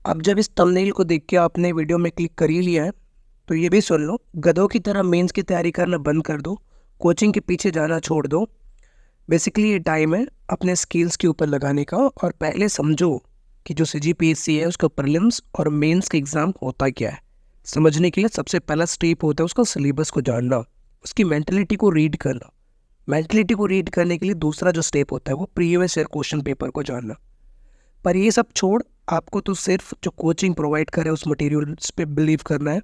अब जब इस थंबनेल को देख के आपने वीडियो में क्लिक कर ही लिया है तो ये भी सुन लो, गधों की तरह मेंस की तैयारी करना बंद कर दो, कोचिंग के पीछे जाना छोड़ दो। बेसिकली ये टाइम है अपने स्किल्स के ऊपर लगाने का और पहले समझो कि जो सीजीपीएससी है उसका प्रीलिम्स और मेंस का एग्ज़ाम होता क्या है। समझने के लिए सबसे पहला स्टेप होता है उसका सिलेबस को जानना, उसकी मेंटलिटी को रीड करना। मेंटलिटी को रीड करने के लिए दूसरा जो स्टेप होता है वो प्रीवियस ईयर क्वेश्चन पेपर को जानना। पर ये सब छोड़ आपको तो सिर्फ जो कोचिंग प्रोवाइड करे उस मटेरियल्स पे बिलीव करना है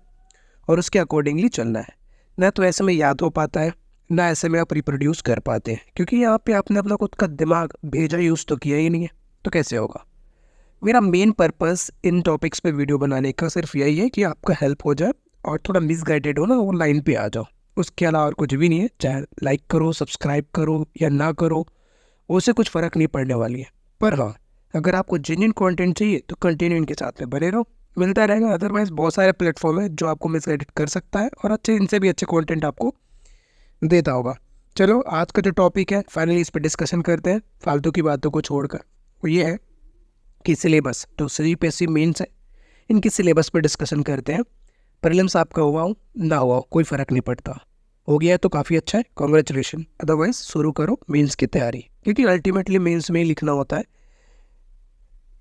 और उसके अकॉर्डिंगली चलना है। ना तो ऐसे में याद हो पाता है, ना ऐसे में आप रिप्रोड्यूस कर पाते हैं, क्योंकि यहाँ पे आपने अपना खुद का दिमाग भेजा यूज़ तो किया ही नहीं है, तो कैसे होगा। मेरा मेन पर्पस इन टॉपिक्स पे वीडियो बनाने का सिर्फ यही है कि आपका हेल्प हो जाए और थोड़ा मिसगाइडेड हो ना वो लाइन पे आ जाओ। उसके अलावा और कुछ भी नहीं है। चाहे लाइक करो, सब्सक्राइब करो या ना करो, उससे कुछ फ़र्क नहीं पड़ने वाली है। पर हाँ, अगर आपको जेन्युइन कंटेंट चाहिए तो कंटिन्यू इनके साथ में बने रहो, मिलता रहेगा। अदरवाइज बहुत सारे प्लेटफॉर्म है जो आपको मिसगाइड कर सकता है और अच्छे इनसे भी अच्छे कंटेंट आपको देता होगा। चलो आज का जो टॉपिक है फाइनली इस पर डिस्कशन करते हैं फालतू की बातों को छोड़कर। वो ये है कि सिलेबस जो सीजीपीएससी मेंस है इनकी सिलेबस पर डिस्कशन करते हैं। प्रीलिम्स आपका हुआ हो ना हुआ हो कोई फ़र्क नहीं पड़ता, हो गया है तो काफ़ी अच्छा है, कॉन्ग्रेचुलेशन। अदरवाइज शुरू करो मेंस की तैयारी, क्योंकि अल्टीमेटली मेंस में ही लिखना होता है।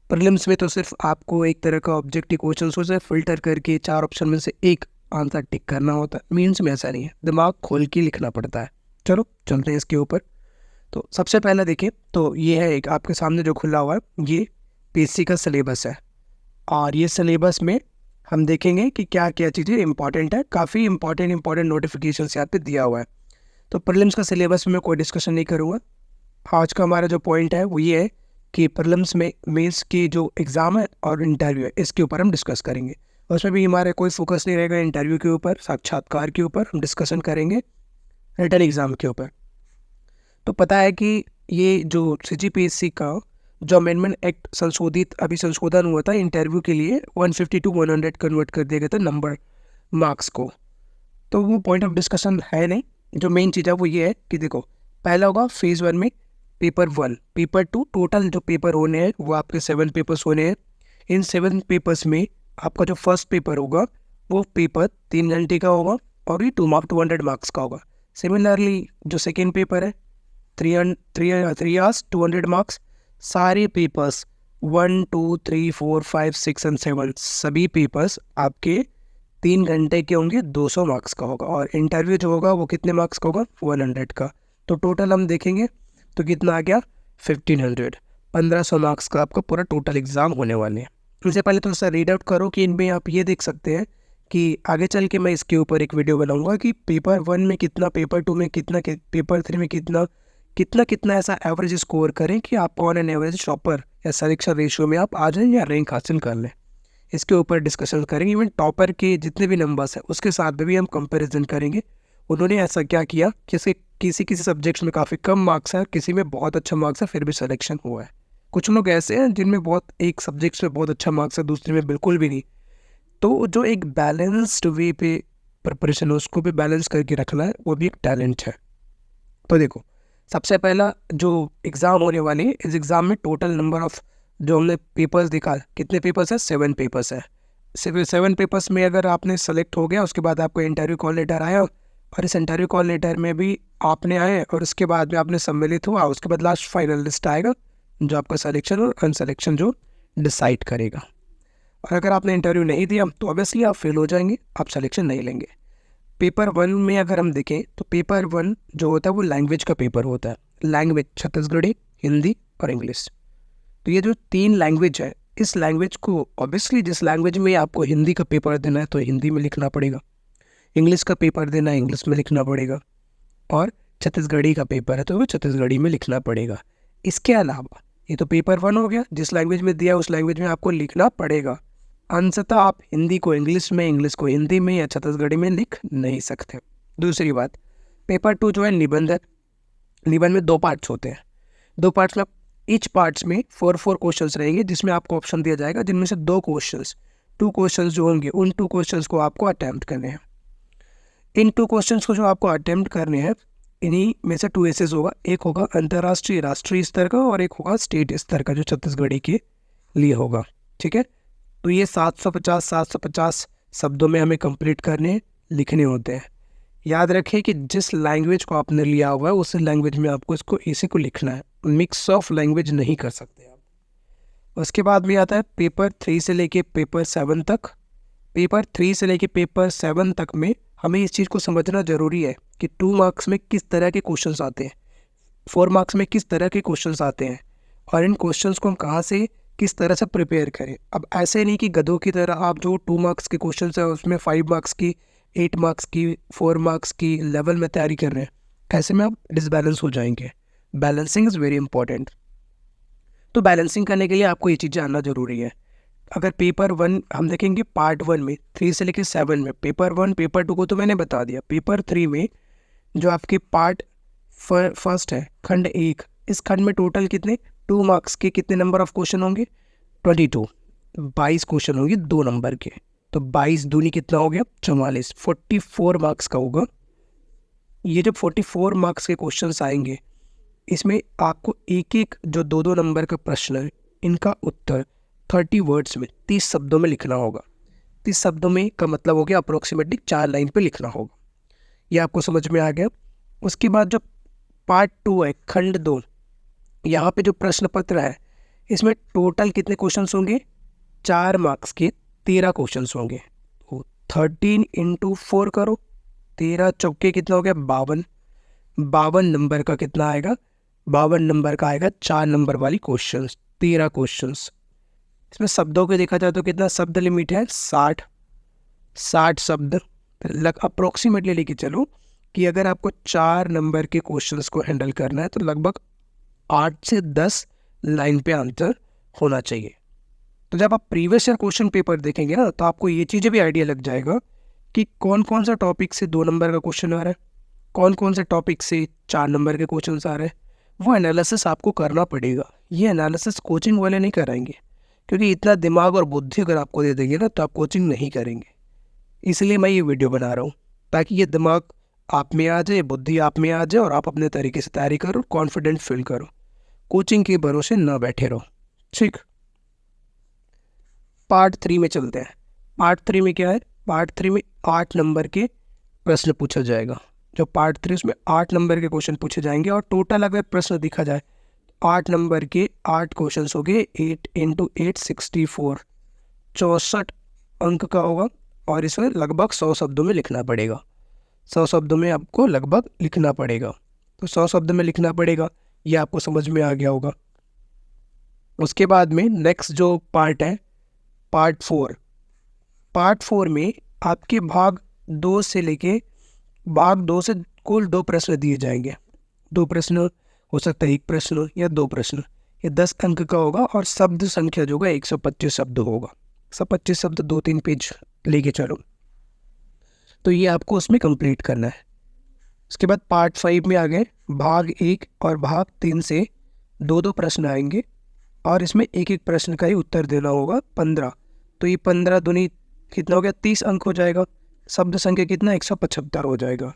प्रीलिम्स में तो सिर्फ आपको एक तरह का ऑब्जेक्टिव क्वेश्चन हो जाए, फिल्टर करके 4 ऑप्शन में से एक आंसर टिक करना होता है। मेंस में ऐसा नहीं है, दिमाग खोल के लिखना पड़ता है। चलो चलते हैं इसके ऊपर। तो सबसे पहले देखें तो ये है एक आपके सामने जो खुला हुआ है, ये पीएससी का सिलेबस है और ये सिलेबस में हम देखेंगे कि क्या क्या चीज़ें इंपॉर्टेंट है। काफ़ी इंपॉर्टेंट नोटिफिकेशन यहाँ पे दिया हुआ है। तो प्रीलिम्स का सिलेबस में कोई डिस्कशन नहीं करूँगा। आज का हमारा जो पॉइंट है वो ये है कि प्रीलिम्स में मेंस की जो एग्ज़ाम है और इंटरव्यू है इसके ऊपर हम डिस्कस करेंगे। उसमें भी हमारा कोई फोकस नहीं रहेगा इंटरव्यू के ऊपर, साक्षात्कार के ऊपर हम डिस्कशन करेंगे, रिटन एग्ज़ाम के ऊपर। तो पता है कि ये जो सीजीपीएससी का जो अमेंडमेंट एक्ट अभी संशोधन हुआ था इंटरव्यू के लिए 150 to 100 कन्वर्ट कर दिया गया था नंबर मार्क्स को। तो वो पॉइंट ऑफ डिस्कशन है नहीं। जो मेन चीज़ है वो ये है कि देखो, पहला होगा फेज़ 1 में पेपर 1, पेपर 2, टोटल जो पेपर होने हैं वो आपके 7 पेपर्स होने हैं। इन 7 पेपर्स में आपका जो फर्स्ट पेपर होगा वो पेपर 3 घंटे का होगा और ये 200 मार्क्स का होगा। सिमिलरली जो सेकेंड पेपर है 3 hours 200 मार्क्स। सारे पेपर्स 1, 2, 3, 4, 5, 6 एंड 7 सभी पेपर्स आपके 3 घंटे के होंगे, 200 मार्क्स का होगा। और इंटरव्यू जो होगा वो कितने मार्क्स का होगा, 100 का। तो टोटल हम देखेंगे तो कितना आ गया, 1500 मार्क्स का आपका पूरा टोटल एग्ज़ाम होने वाले हैं। उससे पहले तो सर रीड आउट करो कि इनमें आप ये देख सकते हैं कि आगे चल के मैं इसके ऊपर एक वीडियो बनाऊंगा कि पेपर 1 में कितना, पेपर 2 में कितना, पेपर 3 में कितना कितना कितना ऐसा एवरेज स्कोर करें कि आप ऑन एन एवरेज टॉपर या सिलेक्शन रेशियो में आप आ जाएं या रैंक हासिल कर लें। इसके ऊपर डिस्कशन करेंगे। इवन टॉपर के जितने भी नंबर्स हैं उसके साथ में भी हम कंपैरिजन करेंगे, उन्होंने ऐसा क्या किया कि किसी किसी सब्जेक्ट्स में काफ़ी कम मार्क्स है, किसी में बहुत अच्छा मार्क्स है फिर भी सिलेक्शन हुआ है। कुछ लोग ऐसे हैं जिनमें बहुत एक सब्जेक्ट्स में बहुत अच्छा मार्क्स है, दूसरे में बिल्कुल भी नहीं। तो जो एक बैलेंस्ड वे पे प्रिपरेशन है उसको भी बैलेंस करके रखना है, वो भी एक टैलेंट है। तो देखो, सबसे पहला जो एग्ज़ाम होने वाले हैं, इस एग्ज़ाम में टोटल नंबर ऑफ जो हमने पेपर्स देखा, कितने पेपर्स है, 7 पेपर्स है। 7 पेपर्स में अगर आपने सेलेक्ट हो गया उसके बाद आपको इंटरव्यू कॉल लेटर आया और इस इंटरव्यू कॉल लेटर में भी आपने आए और उसके बाद में आपने सम्मिलित हुआ, उसके बाद लास्ट फाइनल लिस्ट आएगा जो आपका सिलेक्शन और अनसिलेक्शन जो डिसाइड करेगा। और अगर आपने इंटरव्यू नहीं दिया तो ऑब्वियसली आप फेल हो जाएंगे, आप सिलेक्शन नहीं लेंगे। पेपर 1 में अगर हम देखें तो पेपर 1 जो होता है वो लैंग्वेज का पेपर होता है। लैंग्वेज छत्तीसगढ़ी, हिंदी और इंग्लिश। तो ये जो 3 लैंग्वेज है, इस लैंग्वेज को ऑब्वियसली जिस लैंग्वेज में आपको हिंदी का पेपर देना है तो हिंदी में लिखना पड़ेगा, इंग्लिश का पेपर देना है इंग्लिश में लिखना पड़ेगा और छत्तीसगढ़ी का पेपर है तो वो छत्तीसगढ़ी में लिखना पड़ेगा। इसके अलावा ये तो पेपर 1 हो गया, जिस लैंग्वेज में दिया उस लैंग्वेज में आपको लिखना पड़ेगा। अंततः आप हिंदी को इंग्लिश में, इंग्लिश को हिंदी में या छत्तीसगढ़ी में लिख नहीं सकते। दूसरी बात, पेपर 2 जो है निबंध है। निबंध में 2 पार्ट्स होते हैं। 2 पार्ट्स में ईच पार्ट्स में 4 क्वेश्चंस रहेंगे जिसमें आपको ऑप्शन दिया जाएगा, जिनमें से 2 क्वेश्चंस जो होंगे उन 2 क्वेश्चंस को आपको अटैम्प्ट करने हैं। इन 2 क्वेश्चंस को जो आपको अटैम्प्ट करने हैं, इन्हीं में से 2 एसेस होगा। एक होगा अंतर्राष्ट्रीय राष्ट्रीय स्तर का और एक होगा स्टेट स्तर का जो छत्तीसगढ़ी के लिए होगा। ठीक है, तो ये 750 शब्दों में हमें कंप्लीट करने लिखने होते हैं। याद रखिए कि जिस लैंग्वेज को आपने लिया हुआ है उस लैंग्वेज में आपको इसको इसी को लिखना है, मिक्स ऑफ लैंग्वेज नहीं कर सकते आप। उसके बाद में आता है पेपर 3 से लेके पेपर 7 तक। पेपर 3 से लेके पेपर 7 तक में हमें इस चीज़ को समझना ज़रूरी है कि 2 मार्क्स में किस तरह के क्वेश्चंस आते हैं, 4 मार्क्स में किस तरह के क्वेश्चंस आते हैं, और इन क्वेश्चंस को हम कहाँ से किस तरह से प्रिपेयर करें। अब ऐसे नहीं कि गधों की तरह आप जो 2 मार्क्स के क्वेश्चंस है उसमें 5 मार्क्स की, 8 मार्क्स की, 4 मार्क्स की लेवल में तैयारी कर रहे हैं, ऐसे में आप डिसबैलेंस हो जाएंगे। Balancing is very important. तो बैलेंसिंग करने के लिए आपको ये चीज़ जानना ज़रूरी है। अगर पेपर 1 हम देखेंगे, पार्ट 1 में 3 से लेकर 7 में, पेपर 1 पेपर 2 को तो मैंने बता दिया। पेपर 3 में जो आपके पार्ट फर्स्ट है, खंड 1, इस खंड में टोटल कितने 2 मार्क्स के कितने नंबर ऑफ क्वेश्चन होंगे 22, 22 क्वेश्चन होंगे 2 नंबर के। तो 22 दूनी कितना हो गया 44, 44 मार्क्स का होगा। ये जब 44 मार्क्स के क्वेश्चंस आएंगे, इसमें आपको एक एक जो 2-2 नंबर का प्रश्न है इनका उत्तर 30 वर्ड्स में, 30 शब्दों में लिखना होगा। 30 शब्दों में का मतलब हो गया अप्रोक्सीमेटली 4 लाइन पे लिखना होगा। ये आपको समझ में आ गया। उसके बाद जो पार्ट 2 है, खंड 2, यहाँ पे जो प्रश्न पत्र है इसमें टोटल कितने क्वेश्चंस होंगे 4 मार्क्स के 13 क्वेश्चंस होंगे। तो 13 × 4 करो, 13 चौके कितना हो गया 52, 52 नंबर का कितना आएगा 52 नंबर का आएगा 4 नंबर वाली क्वेश्चंस, 13 क्वेश्चंस। इसमें शब्दों को देखा जाए तो कितना शब्द लिमिट है 60 शब्द। अप्रोक्सीमेटली लेके चलो कि अगर आपको 4 नंबर के क्वेश्चंस को हैंडल करना है तो लगभग 8 से 10 लाइन पे आंसर होना चाहिए। तो जब आप प्रीवियस ईयर क्वेश्चन पेपर देखेंगे ना तो आपको ये चीज़ें भी आइडिया लग जाएगा कि कौन कौन सा टॉपिक से 2 नंबर का क्वेश्चन आ रहा है, कौन कौन से टॉपिक से 4 नंबर के क्वेश्चन आ रहे हैं। वो एनालिसिस आपको करना पड़ेगा। ये एनालिसिस कोचिंग वाले नहीं कराएंगे, क्योंकि इतना दिमाग और बुद्धि अगर आपको दे देंगे ना तो आप कोचिंग नहीं करेंगे। इसलिए मैं ये वीडियो बना रहा हूँ ताकि ये दिमाग आप में आ जाए, बुद्धि आप में आ जाए और आप अपने तरीके से तैयारी करो, कॉन्फिडेंट फील करो, कोचिंग के भरोसे ना बैठे रहो। ठीक, पार्ट 3 में चलते हैं। पार्ट 3 में क्या है, पार्ट 3 में 8 नंबर के प्रश्न पूछा जाएगा। जो पार्ट 3 उसमें 8 नंबर के क्वेश्चन पूछे जाएंगे और टोटल अगर प्रश्न देखा जाए 8 नंबर के 8 क्वेश्चन हो गए, 8 × 8 64, 64 अंक का होगा और इसमें लगभग 100 शब्दों में लिखना पड़ेगा। 100 शब्दों में आपको लगभग लिखना पड़ेगा। तो 100 शब्द में लिखना पड़ेगा, ये आपको समझ में आ गया होगा। उसके बाद में नेक्स्ट जो पार्ट है, पार्ट 4। पार्ट 4 में आपके भाग 2 से लेके भाग 2 से कुल 2 प्रश्न दिए जाएंगे। 2 प्रश्न हो सकता है, 1 प्रश्न या 2 प्रश्न। ये 10 अंक का होगा और शब्द संख्या जो होगा 125 शब्द होगा। 125 शब्द 2-3 पेज लेके चलो, तो ये आपको उसमें कंप्लीट करना है। उसके बाद पार्ट 5 में आ गए, भाग 1 और भाग 3 से 2-2 प्रश्न आएंगे और इसमें एक एक प्रश्न का ही उत्तर देना होगा 15। तो ये 15 दूनी कितना हो गया 30 अंक हो जाएगा। शब्द संख्या कितना 175 हो जाएगा।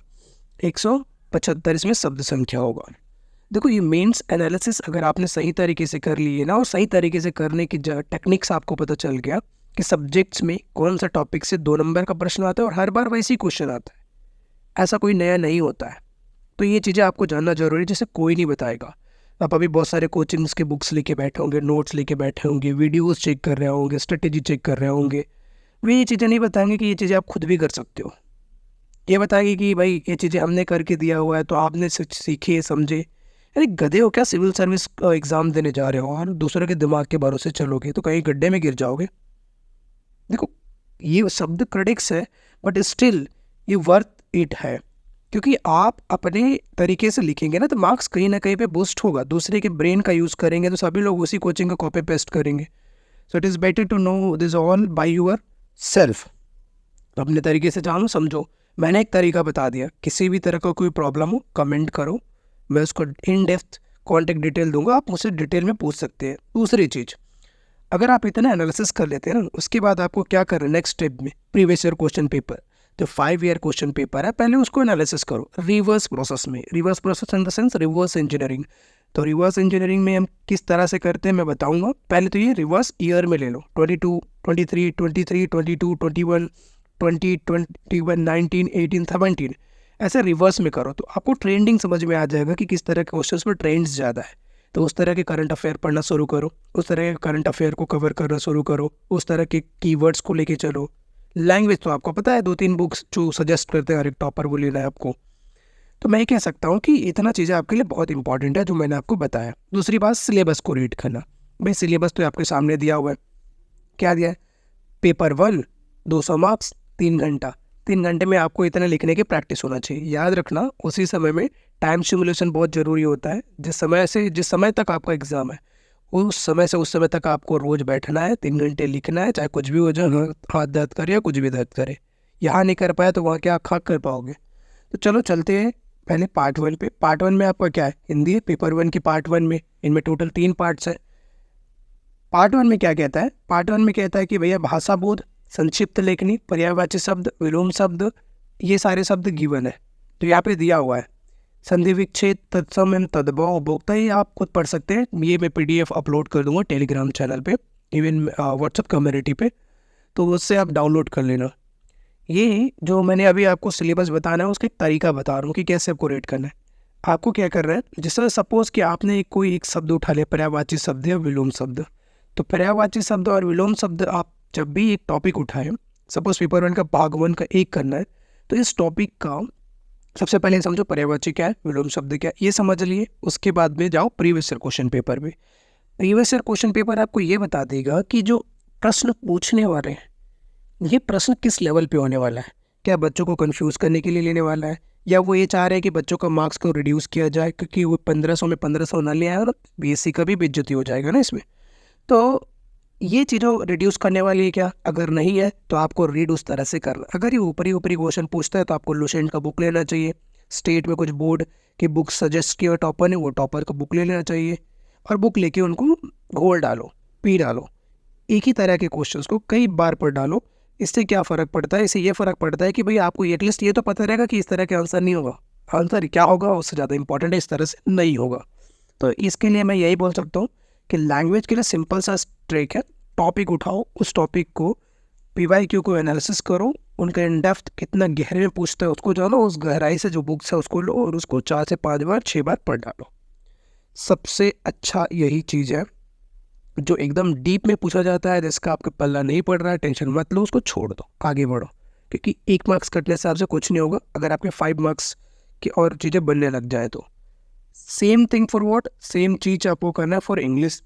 175 इसमें शब्द संख्या होगा। देखो ये मेंस एनालिसिस अगर आपने सही तरीके से कर ली है ना, और सही तरीके से करने की टेक्निक्स आपको पता चल गया कि सब्जेक्ट्स में कौन सा टॉपिक से 2 नंबर का प्रश्न आता है और हर बार वैसे ही क्वेश्चन आता है, ऐसा कोई नया नहीं होता है। तो ये चीज़ें आपको जानना जरूरी है, जैसे कोई नहीं बताएगा। आप अभी बहुत सारे कोचिंग्स के बुक्स लेके बैठे होंगे, नोट्स लेके बैठे होंगे, वीडियोस चेक कर रहे होंगे, स्ट्रेटेजी चेक कर रहे होंगे, वे ये चीज़ें नहीं बताएंगे कि ये चीज़ें आप खुद भी कर सकते हो। ये बताएंगे कि भाई ये चीज़ें हमने करके दिया हुआ है तो आपने सीखे समझे। अरे गधे हो क्या, सिविल सर्विस का एग्ज़ाम देने जा रहे हो और दूसरे के दिमाग के भरोसे चलोगे तो कहीं गड्ढे में गिर जाओगे। देखो ये शब्द क्रिटिक्स है बट स्टिल ये वर्थ इट है, क्योंकि आप अपने तरीके से लिखेंगे ना तो मार्क्स कहीं ना कहीं पे बूस्ट होगा। दूसरे के ब्रेन का यूज़ करेंगे तो सभी लोग उसी कोचिंग का कॉपी पेस्ट करेंगे। So it is better to know this all by yourself. अपने तरीके से जानो समझो। मैंने एक तरीका बता दिया। किसी भी तरह का कोई प्रॉब्लम हो कमेंट करो, मैं उसको इन डेप्थ कॉन्टेक्ट डिटेल दूंगा, आप मुझसे डिटेल में पूछ सकते हैं। दूसरी चीज़, अगर आप इतना एनालिसिस कर लेते हैं ना, उसके बाद आपको क्या करना है नेक्स्ट स्टेप में, प्रीवियस ईयर क्वेश्चन पेपर जो 5 ईयर क्वेश्चन पेपर है पहले उसको एनालिसिस करो रिवर्स प्रोसेस में। Reverse process in the sense reverse engineering. तो रिवर्स इंजीनियरिंग में हम किस तरह से करते हैं मैं बताऊंगा। पहले तो ये रिवर्स ईयर में ले लो, 22, 23, 23, 22, 21, 20, 21, 19, 18, 17, ऐसे रिवर्स में करो तो आपको ट्रेंडिंग समझ में आ जाएगा कि किस तरह के क्वेश्चंस पर ट्रेंड्स ज़्यादा है। तो उस तरह के करंट अफेयर पढ़ना शुरू करो, उस तरह के करंट अफेयर को कवर करना शुरू करो, उस तरह के कीवर्ड्स को लेके चलो। लैंग्वेज तो आपको पता है, 2-3 बुक्स जो सजेस्ट करते हैं हर एक टॉपर वो लेना है आपको। तो मैं कह सकता हूँ कि इतना चीज़ें आपके लिए बहुत इंपॉर्टेंट है जो मैंने आपको बताया। दूसरी बात, सिलेबस को रीड करना। भाई सिलेबस तो आपके सामने दिया हुआ है। क्या दिया है? पेपर 1 200 मार्क्स, 3 घंटा। 3 घंटे में आपको इतना लिखने की प्रैक्टिस होना चाहिए। याद रखना उसी समय में टाइम सिमुलेशन बहुत ज़रूरी होता है। जिस समय तक आपका एग्ज़ाम है उस समय से उस समय तक आपको रोज़ बैठना है, 3 घंटे लिखना है, चाहे कुछ भी हो जाए, हाथ दर्द करे या कुछ भी दर्द करे। यहाँ नहीं कर पाया तो वहाँ क्या खा कर पाओगे। तो चलो चलते हैं पहले पार्ट 1 पे। पार्ट 1 में आपका क्या है? हिंदी है। पेपर 1 की पार्ट 1 में इनमें टोटल 3 पार्ट्स है। पार्ट 1 में क्या कहता है? पार्ट 1 में कहता है कि भैया भाषा बोध, संक्षिप्त लेखनी, पर्यायवाची शब्द, विलोम शब्द, ये सारे शब्द गिवन है। तो यहाँ पे दिया हुआ है संधि विच्छेद, तत्सम एवं तद्भव, उपभोक्ता। ये आप खुद पढ़ सकते हैं। ये मैं PDF अपलोड कर दूंगा टेलीग्राम चैनल पे, इवन व्हाट्सएप कम्युनिटी पे, तो उससे आप डाउनलोड कर लेना। ये जो मैंने अभी आपको सिलेबस बताना है उसका एक तरीका बता रहा हूँ कि कैसे आपको रेट करना है। आपको क्या करना है, जिस तरह सपोज कि आपने कोई एक शब्द उठा लिया, पर्यायवाची शब्द या विलोम शब्द। तो पर्यायवाची शब्द और विलोम शब्द आप जब भी एक टॉपिक उठाएं, सपोज पेपर 1 का भाग 1 का एक करना है, तो इस टॉपिक का सबसे पहले समझो पर्यायवाची क्या है, विलोम शब्द क्या है, ये समझ लिए। उसके बाद में जाओ प्रीवियस ईयर क्वेश्चन पेपर में। प्रीवियस ईयर क्वेश्चन पेपर आपको ये बता देगा कि जो प्रश्न पूछने वाले हैं ये प्रश्न किस लेवल पे होने वाला है। क्या बच्चों को कंफ्यूज करने के लिए लेने वाला है, या वो ये चाह रहे हैं कि बच्चों का मार्क्स को रिड्यूस किया जाए, क्योंकि वो 1500 में 1500 ना ले आए और BSc का भी बेइज्जती हो जाएगा ना इसमें। तो ये चीज़ों रिड्यूस करने वाली है क्या? अगर नहीं है तो आपको रीड उस तरह से करना। अगर ये ऊपरी ऊपरी क्वेश्चन पूछता है तो आपको लुसेंट का बुक लेना चाहिए। स्टेट में कुछ बोर्ड की बुक सजेस्ट किया टॉपर ने, वो टॉपर का बुक ले लेना चाहिए और बुक लेके उनको घोल डालो, पी डालो। एक ही तरह के क्वेश्चंस को कई बार पढ़ डालो। इससे क्या फ़र्क पड़ता है? इससे ये फ़र्क पड़ता है कि भाई आपको एटलीस्ट ये तो पता रहेगा कि इस तरह के आंसर नहीं होगा। आंसर क्या होगा उससे ज़्यादा इंपॉर्टेंट है इस तरह से नहीं होगा। तो इसके लिए मैं यही बोल सकता हूँ कि लैंग्वेज के लिए सिंपल सा ट्रिक है, टॉपिक उठाओ, उस टॉपिक को PYQ को एनालिसिस करो, उनका इन डेप्थ कितना गहरे में पूछता है उसको जानो, उस गहराई से जो बुक्स है उसको लो और उसको 4 से 5 बार 6 बार पढ़ डालो। सबसे अच्छा यही चीज़ है। जो एकदम डीप में पूछा जाता है, जिसका आपका पल्ला नहीं पड़ रहा है, टेंशन मत लो, उसको छोड़ दो, आगे बढ़ो, क्योंकि 1 मार्क्स कटने से आपसे कुछ नहीं होगा अगर आपके 5 मार्क्स की और चीज़ें बनने लग जाए तो। Same thing for what, same चीज़ आपको करना है फॉर इंग्लिश।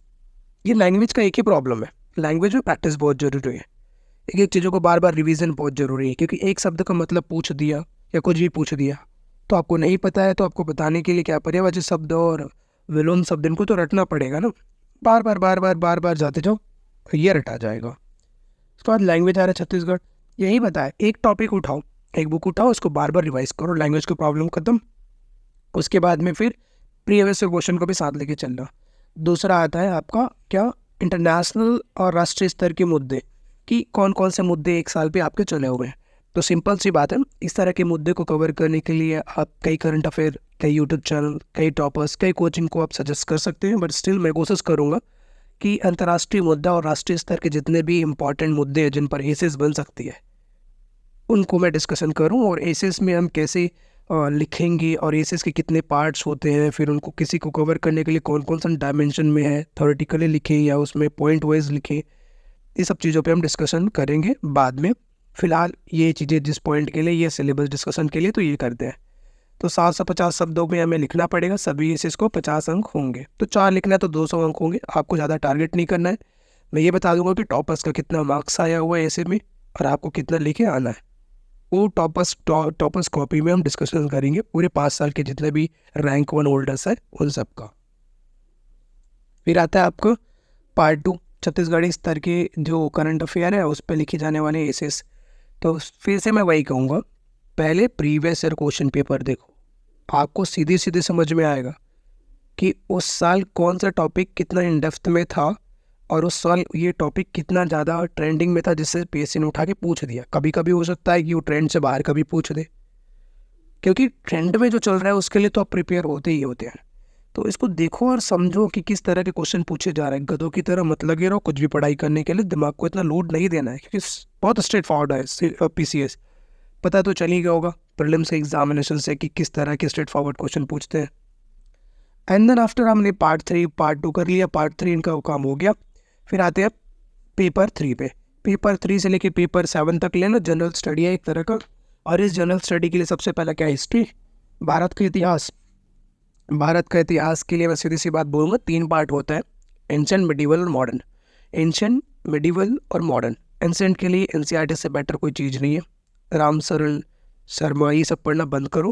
ये लैंग्वेज का एक ही प्रॉब्लम है, लैंग्वेज में प्रैक्टिस बहुत ज़रूरी है। एक एक चीज़ों को बार बार रिवीजन बहुत ज़रूरी है, क्योंकि एक शब्द का मतलब पूछ दिया या कुछ भी पूछ दिया तो आपको नहीं पता है, तो आपको बताने के लिए क्या पर्यायवाची शब्द और विलोम शब्द इनको तो रटना पड़ेगा ना। बार बार जाते जाओ, ये रटा जाएगा। उसके बाद लैंग्वेज आ रहा है छत्तीसगढ़, यही बताए, एक टॉपिक उठाओ, एक बुक उठाओ, उसको बार बार रिवाइज करो, लैंग्वेज की प्रॉब्लम खत्म। उसके बाद में फिर प्रीवियस क्वेश्चन को भी साथ लेके चलना। दूसरा आता है आपका क्या, इंटरनेशनल और राष्ट्रीय स्तर के मुद्दे, कि कौन कौन से मुद्दे एक साल पे आपके चले हुए हैं। तो सिंपल सी बात है, इस तरह के मुद्दे को कवर करने के लिए आप कई करंट अफेयर, कई यूट्यूब चैनल, कई टॉपर्स, कई कोचिंग को आप सजेस्ट कर सकते हैं। बट स्टिल मैं कोशिश करूँगा कि अंतर्राष्ट्रीय मुद्दा और राष्ट्रीय स्तर के जितने भी इंपॉर्टेंट मुद्दे हैं जिन पर एसेस बन सकती है उनको मैं डिस्कशन करूं, और एसेस में हम कैसे लिखेंगे और एसेस के कितने पार्ट्स होते हैं, फिर उनको किसी को कवर करने के लिए कौन कौन सा डायमेंशन में है, थ्योरेटिकली लिखें या उसमें पॉइंट वाइज लिखें, ये सब चीज़ों पे हम डिस्कशन करेंगे बाद में। फ़िलहाल ये चीज़ें जिस पॉइंट के लिए, ये सिलेबस डिस्कशन के लिए तो ये करते हैं। तो 750 शब्दों में हमें लिखना पड़ेगा, सभी एसेस को 50 अंक होंगे, तो 4 लिखना है तो 200 अंक होंगे। आपको ज़्यादा टारगेट नहीं करना है। मैं ये बता दूंगा कि टॉपर्स का कितना मार्क्स आया हुआ है ऐसे में और आपको कितना लिखे आना है। वो टॉपर्स कॉपी में हम डिस्कशन करेंगे पूरे 5 साल के जितने भी रैंक 1 होल्डर्स हैं उन सब का। फिर आता है आपको पार्ट 2, छत्तीसगढ़ी स्तर के जो करंट अफेयर है उस पर लिखे जाने वाले एसेस। तो फिर से मैं वही कहूँगा, पहले प्रीवियस ईयर क्वेश्चन पेपर देखो, आपको सीधे सीधे समझ में आएगा कि उस साल कौन सा टॉपिक कितना इन डेप्थ में था और उस साल ये टॉपिक कितना ज़्यादा ट्रेंडिंग में था, जिससे PSC ने उठा के पूछ दिया। कभी कभी हो सकता है कि वो ट्रेंड से बाहर कभी पूछ दे, क्योंकि ट्रेंड में जो चल रहा है उसके लिए तो आप प्रिपेयर होते ही होते हैं। तो इसको देखो और समझो कि किस तरह के क्वेश्चन पूछे जा रहे हैं। गधों की तरह मत लगे रहो कुछ भी पढ़ाई करने के लिए, दिमाग को इतना लोड नहीं देना है, क्योंकि बहुत स्ट्रेट फॉरवर्ड है PCS। पता तो चल ही गया होगा प्रीलिम्स के एग्जामिनेशन से कि किस तरह के स्ट्रेट फॉरवर्ड क्वेश्चन पूछते हैं। एंड देन आफ्टर हमने पार्ट 3 पार्ट 2 कर लिया, पार्ट 3 इनका काम हो गया। फिर आते हैं पेपर 3 पे। पेपर 3 से लेके पेपर 7 तक लेना जनरल स्टडी है एक तरह का। और इस जनरल स्टडी के लिए सबसे पहला क्या है, हिस्ट्री, भारत का इतिहास। भारत का इतिहास के लिए मैं सीधी सी बात बोलूँगा 3 पार्ट होता है, एंशिएंट, मिडिवल और मॉडर्न। एंशिएंट, मिडिवल और मॉडर्न। एंशिएंट के लिए NCERT से बेटर कोई चीज़ नहीं है। राम सरल शर्मा ये सब पढ़ना बंद करो,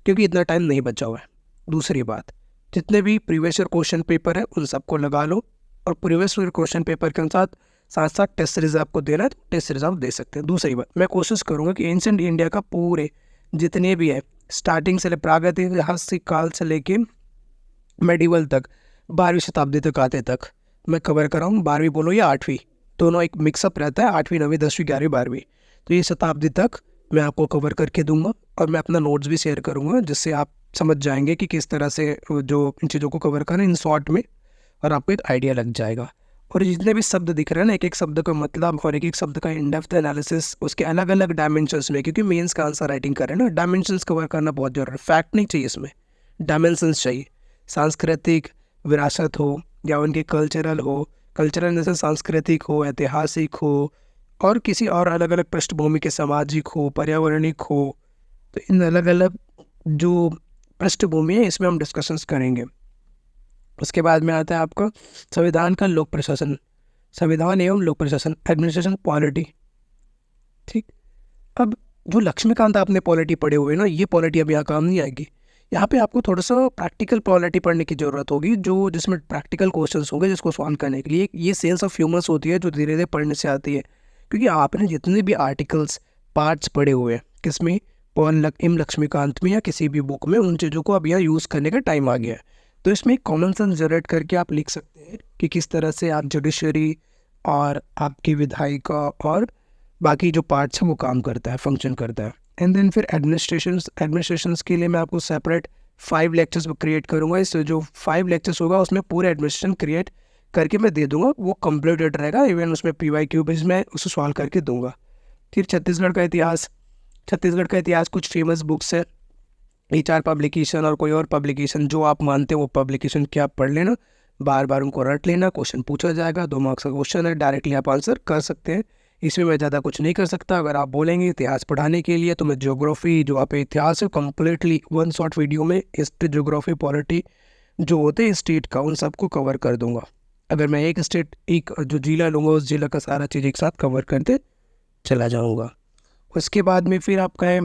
क्योंकि इतना टाइम नहीं बचा हुआ है। दूसरी बात, जितने भी प्रीवियस ईयर क्वेश्चन पेपर है उन सबको लगा लो, और प्रीवियस ईयर क्वेश्चन पेपर के साथ साथ टेस्ट सीरीज आपको देना है तो टेस्ट सीरीज आप दे सकते हैं। दूसरी बात, मैं कोशिश करूँगा कि एंशिएंट इंडिया का पूरे जितने भी है स्टार्टिंग से प्रागैतिहासिक काल से लेके मेडिवल तक 12वीं शताब्दी तक आते तक मैं कवर कर रहा हूँ। 12वीं बोलो या 8वीं, दोनों एक मिक्सअप रहता है, 8वीं 9वीं 10वीं 11वीं 12वीं, तो ये शताब्दी तक मैं आपको कवर करके दूंगा। और मैं अपना नोट्स भी शेयर करूँगा, जिससे आप समझ जाएंगे कि किस तरह से जो इन चीज़ों को कवर करें इन शॉर्ट में, और आपको एक आइडिया लग जाएगा। और जितने भी शब्द दिख रहे हैं ना, एक एक शब्द का मतलब और एक एक शब्द का इन डेप्थ एनालिसिस उसके अलग अलग डायमेंशंस में, क्योंकि मेंस का आंसर राइटिंग कर रहे हैं ना, डायमेंशंस कवर करना बहुत जरूरी है। फैक्ट नहीं चाहिए इसमें, डायमेंशंस चाहिए। सांस्कृतिक विरासत हो या उनके कल्चरल हो, कल्चरल जैसे सांस्कृतिक हो, ऐतिहासिक हो, और किसी और अलग अलग पृष्ठभूमि के, सामाजिक हो, पर्यावरणिक हो, तो इन अलग अलग जो पृष्ठभूमि है इसमें हम डिस्कशंस करेंगे। उसके बाद में आता है आपका संविधान का लोक प्रशासन, संविधान एवं लोक प्रशासन, एडमिनिस्ट्रेशन पॉलिटी। ठीक, अब जो लक्ष्मीकांत आपने पॉलिटी पढ़े हुए ना, ये पॉलिटी अब यहाँ काम नहीं आएगी। यहाँ पे आपको थोड़ा सा प्रैक्टिकल पॉलिटी पढ़ने की ज़रूरत होगी, जो जिसमें प्रैक्टिकल क्वेश्चंस होंगे जिसको सॉल्व करने के लिए। ये सेंस ऑफ ह्यूमर्स होती है जो धीरे धीरे पढ़ने से आती है, क्योंकि आपने जितने भी आर्टिकल्स पार्ट्स पढ़े हुए हैं किसमें, एम लक्ष्मीकांत में या किसी भी बुक में, उन चीज़ों को अब यहाँ यूज़ करने का टाइम आ गया है। तो इसमें एक कॉमन सेंस जनरेट करके आप लिख सकते हैं कि किस तरह से आप जुडिशरी और आपकी विधायिका और बाकी जो पार्ट्स हैं वो काम करता है, फंक्शन करता है। एंड देन फिर एडमिनिस्ट्रेशंस के लिए मैं आपको सेपरेट 5 लेक्चर्स क्रिएट करूँगा। इस जो 5 लेक्चर्स होगा उसमें पूरे एडमिनिस्ट्रेशन क्रिएट करके मैं दे दूँगा, वो कंप्लीटेड रहेगा। इवन उसमें PYQ भी मैं उसे सॉल्व करके दूँगा। फिर छत्तीसगढ़ का इतिहास, छत्तीसगढ़ का इतिहास कुछ फेमस बुक्स है, 4 पब्लिकेशन और कोई और पब्लिकेशन जो आप मानते हो वो पब्लिकेशन क्या आप पढ़ लेना, बार बार उनको रट लेना, क्वेश्चन पूछा जाएगा, 2 मार्क्स का क्वेश्चन है, डायरेक्टली आप आंसर कर सकते हैं। इसमें मैं ज़्यादा कुछ नहीं कर सकता। अगर आप बोलेंगे इतिहास पढ़ाने के लिए तो मैं ज्योग्राफी, जो आप इतिहास है कम्प्लीटली 1 शॉर्ट वीडियो में हिस्ट्री, ज्योग्राफी, पॉलिटी जो होते हैं स्टेट का, उन सबको कवर कर दूंगा। अगर मैं एक स्टेट, एक जो जिला लूँगा उस जिला का सारा चीज़ एक साथ कवर करते चला जाऊँगा। उसके बाद में फिर आपका है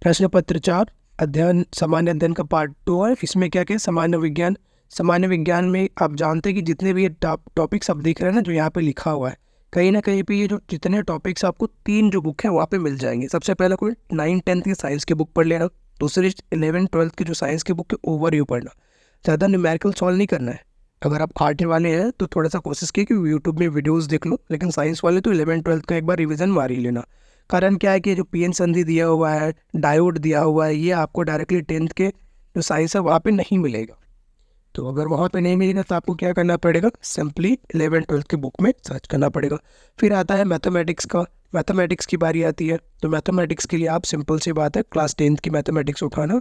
प्रश्न पत्र 4 अध्ययन, सामान्य अध्ययन का पार्ट 2 है। इसमें क्या क्या, सामान्य विज्ञान। सामान्य विज्ञान में आप जानते हैं कि जितने भी ये टॉपिक्स आप देख रहे हैं ना, जो यहाँ पे लिखा हुआ है, कहीं ना कहीं पे ये जो जितने टॉपिक्स आपको 3 जो बुक है वहाँ पे मिल जाएंगे। सबसे पहला कोई 9-10 की साइंस की बुक पढ़ लेना, दूसरी 11-12 की जो साइंस की बुक के ओवरव्यू पढ़ना, ज़्यादा न्यूमेरिकल सॉल्व नहीं करना है। अगर आप आर्ट वाले हैं तो थोड़ा सा कोशिश कीजिए कि यूट्यूब में वीडियोस देख लो, लेकिन साइंस वाले तो 11-12 का एक बार रिवीजन मार ही लेना। कारण क्या है कि जो PN संधि दिया हुआ है, डायोड दिया हुआ है, ये आपको डायरेक्टली 10th के जो साइंस है वहाँ पे नहीं मिलेगा। तो अगर वहाँ पे नहीं मिलेगा तो आपको क्या करना पड़ेगा, सिंपली 11-12 की बुक में सर्च करना पड़ेगा। फिर आता है मैथमेटिक्स का, मैथमेटिक्स की बारी आती है। तो मैथमेटिक्स के लिए आप सिंपल सी बात है क्लास 10th की मैथमेटिक्स उठाना,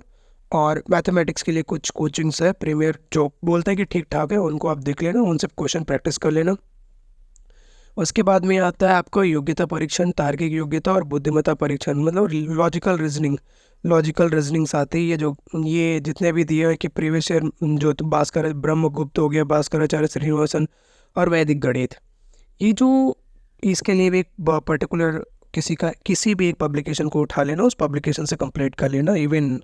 और मैथमेटिक्स के लिए कुछ कोचिंग्स है प्रीमियर जो बोलते हैं कि ठीक ठाक है, उनको आप देख लेना, उनसे क्वेश्चन प्रैक्टिस कर लेना। उसके बाद में आता है आपको योग्यता परीक्षण, तार्किक योग्यता और बुद्धिमत्ता परीक्षण, मतलब लॉजिकल रीजनिंग्स आती है। ये जितने भी दिए हैं कि प्रीवियस ईयर जो भास्कर ब्रह्मगुप्त हो गया, भास्कराचार्य श्रीनिवासन और वैदिक गणित, ये जो इसके लिए भी एक पर्टिकुलर किसी भी एक पब्लिकेशन को उठा लेना, उस पब्लिकेशन से कंप्लीट कर लेना। इवन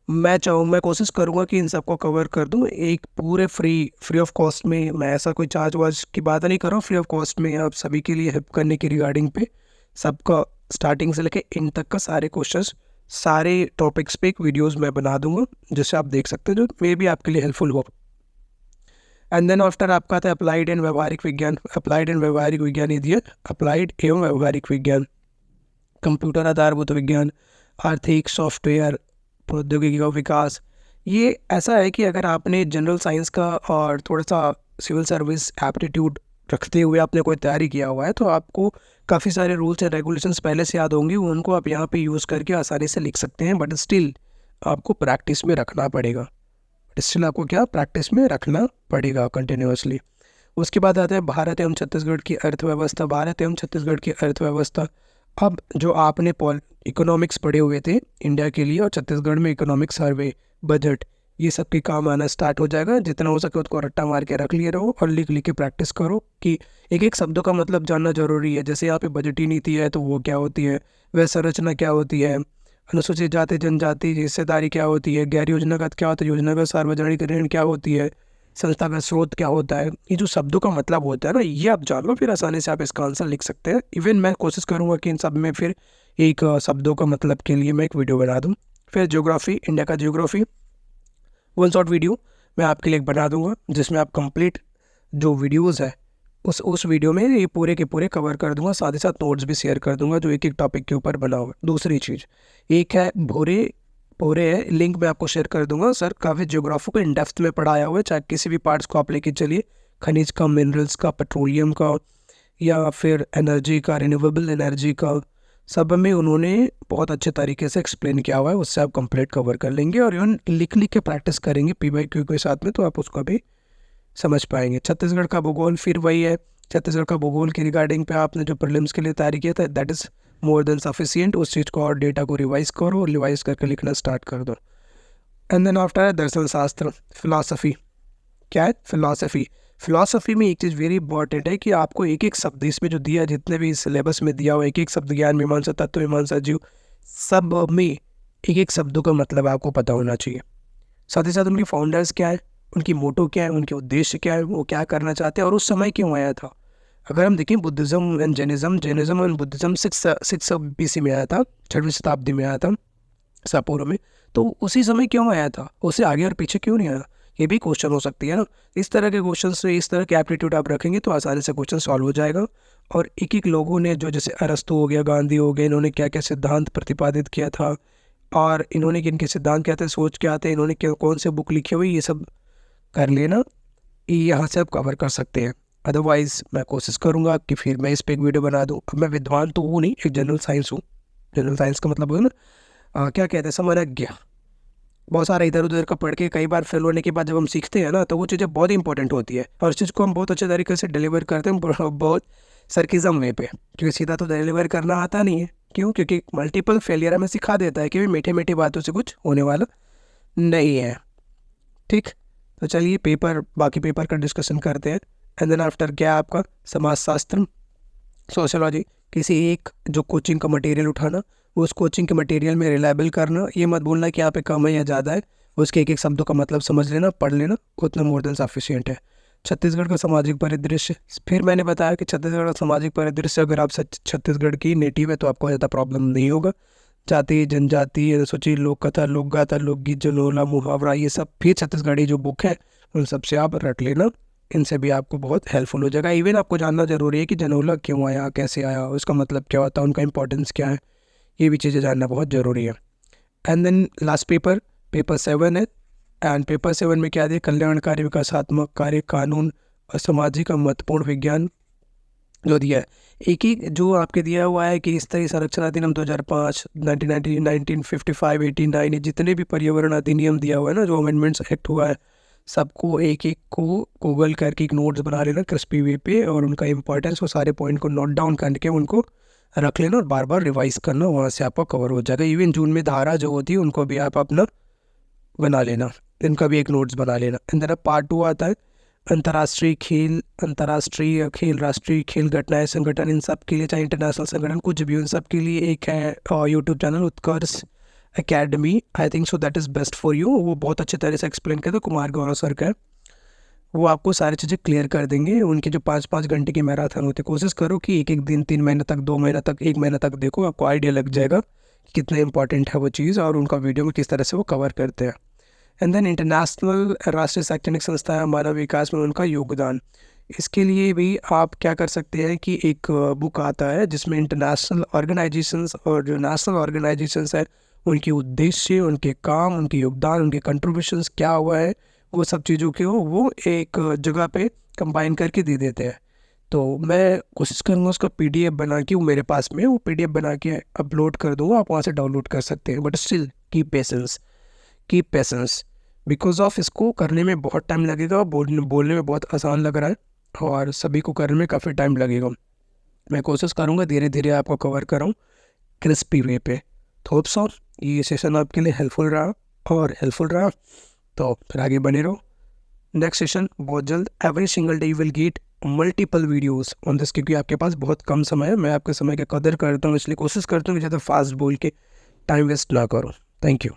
मैं कोशिश करूँगा कि इन सबको कवर कर दूँ एक पूरे फ्री ऑफ कॉस्ट में। मैं ऐसा कोई चार्ज वार्ज की बात नहीं कर रहा हूँ, फ्री ऑफ कॉस्ट में आप सभी के लिए हेल्प करने की रिगार्डिंग पे सबका स्टार्टिंग से लेके एंड तक का सारे क्वेश्चंस, सारे टॉपिक्स पे एक वीडियोस मैं बना दूंगा, जिससे आप देख सकते हैं, जो मे भी आपके लिए हेल्पफुल हो। एंड देन आफ्टर आपका आता है अप्लाइड एंड व्यवहारिक विज्ञान। अप्लाइड एंड व्यवहारिक विज्ञान ये दिया, अप्लाइड एवं व्यवहारिक विज्ञान, कंप्यूटर आधारभूत विज्ञान, आर्थिक, सॉफ्टवेयर, प्रौद्योगिकी का विकास, ये ऐसा है कि अगर आपने जनरल साइंस का और थोड़ा सा सिविल सर्विस एप्टीट्यूड रखते हुए आपने कोई तैयारी किया हुआ है, तो आपको काफ़ी सारे रूल्स एंड रेगुलेशंस पहले से याद होंगे, उनको आप यहाँ पे यूज़ करके आसानी से लिख सकते हैं। बट स्टिल आपको प्रैक्टिस में रखना पड़ेगा, आपको क्या प्रैक्टिस में रखना पड़ेगा कंटिन्यूअसली। उसके बाद आता है भारत एवं छत्तीसगढ़ की अर्थव्यवस्था। भारत एवं छत्तीसगढ़ की अर्थव्यवस्था, अब जो आपने इकोनॉमिक्स पढ़े हुए थे इंडिया के लिए, और छत्तीसगढ़ में इकोनॉमिक सर्वे, बजट, ये सब के काम आना स्टार्ट हो जाएगा। जितना हो सके उसको रट्टा मार के रख लिए रहो और लिख लिख के प्रैक्टिस करो कि एक एक शब्दों का मतलब जानना जरूरी है। जैसे यहाँ पे बजटीय नीति है तो वो क्या होती है, वह संरचना क्या होती है, अनुसूचित जाति जनजाति हिस्सेदारी क्या होती है, गैर योजनागत क्या होता है, योजनागत सार्वजनिक ऋण क्या होती है, संस्था का स्रोत क्या होता है, ये जो शब्दों का मतलब होता है ना, ये आप जान लो, फिर आसानी से आप इसका आंसर लिख सकते हैं। इवन मैं कोशिश करूँगा कि इन सब में फिर एक शब्दों का मतलब के लिए मैं एक वीडियो बना दूँ। फिर ज्योग्राफी, इंडिया का ज्योग्राफी, वन शॉट वीडियो मैं आपके लिए बना दूंगा, जिसमें आप कंप्लीट जो वीडियोस है उस वीडियो में ये पूरे के पूरे कवर कर दूंगा। साथ ही साथ नोट्स भी शेयर कर दूंगा जो एक एक टॉपिक के ऊपर बना होगा। दूसरी चीज़, एक है भोरे है, लिंक मैं आपको शेयर कर दूंगा। सर काफ़ी ज्योग्राफी को इन डेप्थ में पढ़ाया हुआ है, चाहे किसी भी पार्ट्स को आप लेके चलिए, खनिज का, मिनरल्स का, पेट्रोलियम का, या फिर एनर्जी का, रिन्यूएबल एनर्जी का, सब में उन्होंने बहुत अच्छे तरीके से एक्सप्लेन किया हुआ है। उससे आप कंप्लीट कवर कर लेंगे और इवन लिख लिख के प्रैक्टिस करेंगे PYQ के साथ में, तो आप उसको भी समझ पाएंगे। छत्तीसगढ़ का भूगोल, फिर वही है, छत्तीसगढ़ का भूगोल के रिगार्डिंग पे आपने जो प्रीलिम्स के लिए तैयारी किया था, that is more than sufficient. उस चीज़ को और डेटा को रिवाइज करो और रिवाइज करके लिखना स्टार्ट कर दो। एंड देन आफ्टर है दर्शन शास्त्र, फिलॉसफी। क्या है फिलॉसफी? फिलॉसफी में एक चीज़ वेरी इंपॉर्टेंट है कि आपको एक एक शब्द इसमें जो दिया, जितने भी सिलेबस में दिया हुआ एक एक शब्द, ज्ञान मीमांसा, तत्व मीमांसा, जीव, सब में एक एक शब्दों का मतलब आपको पता होना चाहिए। साथ ही साथ उनके फाउंडर्स क्या है, उनकी मोटो क्या है, उनके उद्देश्य क्या है, वो क्या करना चाहते हैं और उस समय क्यों आया था। अगर हम देखें Buddhism and Jainism and Buddhism six BC में आया था, 6वीं शताब्दी में आया था सापूर्व में, तो उसी समय क्यों आया था, उससे आगे और पीछे क्यों नहीं आया, ये भी क्वेश्चन हो सकती है ना। इस तरह के क्वेश्चन से, इस तरह के एप्टीट्यूड आप रखेंगे तो आसानी से क्वेश्चन सॉल्व हो जाएगा। और एक एक लोगों ने जो, जैसे अरस्तु हो गया, गांधी हो गए, इन्होंने क्या क्या सिद्धांत प्रतिपादित किया था और इन्होंने किन के सिद्धांत क्या थे, सोच क्या थे, इन्होंने कौन से बुक लिखे हुए, ये सब कर लेना, ये यहाँ से आप कवर कर सकते हैं। अदरवाइज़ मैं कोशिश करूँगा कि फिर मैं इस पर एक वीडियो बना दूँ। अब मैं विद्वान तो हूँ नहीं, एक जनरल साइंस हूँ। जनरल साइंस का मतलब है ना, क्या कहते हैं, समझज्ञ। बहुत सारा इधर उधर का पढ़ के कई बार फेल होने के बाद जब हम सीखते हैं ना, तो वो चीज़ें बहुत इंपॉर्टेंट होती है और उस चीज़ को हम बहुत अच्छे तरीके से डिलीवर करते हैं, बहुत सरकिज़म वे पे, क्योंकि सीधा तो डिलीवर करना आता नहीं है। क्यों? क्योंकि मल्टीपल फेलियर हमें सिखा देता है कि मीठी मीठी बातों से कुछ होने वाला नहीं है। ठीक, तो चलिए बाकी पेपर का डिस्कशन करते हैं। एंड देन आफ्टर क्या आपका समाजशास्त्र, सोशलॉजी। किसी एक जो कोचिंग का मटेरियल उठाना, उस कोचिंग के मटेरियल में रिलायबल करना, ये मत बोलना कि यहाँ पे कम है या ज़्यादा है, उसके एक एक शब्दों का मतलब समझ लेना, पढ़ लेना, उतना मोर देन सफिशिएंट है। छत्तीसगढ़ का सामाजिक परिदृश्य, फिर मैंने बताया कि छत्तीसगढ़ का सामाजिक परिदृश्य, अगर आप छत्तीसगढ़ की नेटिव है तो आपको ज़्यादा प्रॉब्लम नहीं होगा। जाति जनजाति, अनुसूचित, लोक कथा, लोकगाथा, लोकगीत, जनोला, मुहावरा, ये सब फिर छत्तीसगढ़ी जो बुक है उन सब से आप रट लेना, इनसे भी आपको बहुत हेल्पफुल हो जाएगा। इवन आपको जानना जरूरी है कि जनोला क्यों आया, कैसे आया, उसका मतलब क्या होता है, उनका इंपॉर्टेंस क्या है, ये भी चीज़ें जानना बहुत ज़रूरी है। एंड देन लास्ट पेपर 7 है। एंड पेपर 7 में क्या दिया, कल्याणकारी, विकासात्मक कार्य, कानून और सामाजिक और महत्वपूर्ण विज्ञान जो दिया है। एक ही जो आपके दिया हुआ है कि स्तरीय संरक्षण अधिनियम 2005, 1990, 1955, 89, ये जितने भी पर्यावरण अधिनियम दिया हुआ है ना, जो अमेंडमेंट्स एक्ट हुआ है, सबको एक एक को गूगल करके एक नोट्स बना लेना क्रिस्पी वे पे, और उनका इंपॉर्टेंस, वो सारे पॉइंट को नोट डाउन करके उनको रख लेना और बार बार रिवाइज करना, वहाँ से आपका कवर हो जाएगा। इवन जून में धारा जो होती है उनको भी आप अपना बना लेना, इनका भी एक नोट्स बना लेना। अंदर पार्ट 2 आता है अंतर्राष्ट्रीय खेल, राष्ट्रीय खेल घटनाएं, संगठन, इन सब के लिए, चाहे इंटरनेशनल संगठन कुछ भी, उन सब के लिए एक है YouTube channel Utkarsh academy. I think so that is best for you. वो बहुत अच्छे तरह से एक्सप्लेन करते, कुमार गौरव सर का, वो आपको सारी चीज़ें क्लियर कर देंगे। उनके जो 5-5 घंटे की मैराथन होती है, कोशिश करो कि एक एक दिन 3 महीने तक, 2 महीने तक, 1 महीना तक देखो, आपको आइडिया लग जाएगा कि कितना इंपॉर्टेंट है वो चीज़ और उनका वीडियो में किस तरह से वो कवर करते हैं। एंड देन इंटरनेशनल, राष्ट्रीय शैक्षणिक संस्थाएं, मानव विकास में उनका योगदान, इसके लिए भी आप क्या कर सकते हैं कि एक बुक आता है जिसमें इंटरनेशनल ऑर्गेनाइजेशंस और जो नेशनल ऑर्गेनाइजेशंस है उनके उद्देश्य, उनके काम, उनके योगदान, उनके कंट्रीब्यूशंस क्या हुआ है, वो सब चीज़ों को वो एक जगह पे कंबाइन करके दे देते हैं। तो मैं कोशिश करूँगा उसका पीडीएफ बना के, वो मेरे पास में वो पीडीएफ बना के अपलोड कर दूँगा, आप वहाँ से डाउनलोड कर सकते हैं। But still keep patience because of इसको करने में बहुत टाइम लगेगा। बोलने में बहुत आसान लग रहा है और सभी को करने में काफ़ी टाइम लगेगा। मैं कोशिश करूँगा धीरे धीरे आपको कवर कराऊँ क्रिस्पी वे पे। होप सो ये सेशन आपके लिए हेल्पफुल रहा तो फिर आगे बने रहो। नेक्स्ट सेशन बहुत जल्द, every single day you will get multiple videos on this, क्योंकि आपके पास बहुत कम समय है। मैं आपके समय की कदर करता हूँ, इसलिए कोशिश करता हूँ कि ज़्यादा फास्ट बोल के टाइम वेस्ट ना करूँ। Thank you.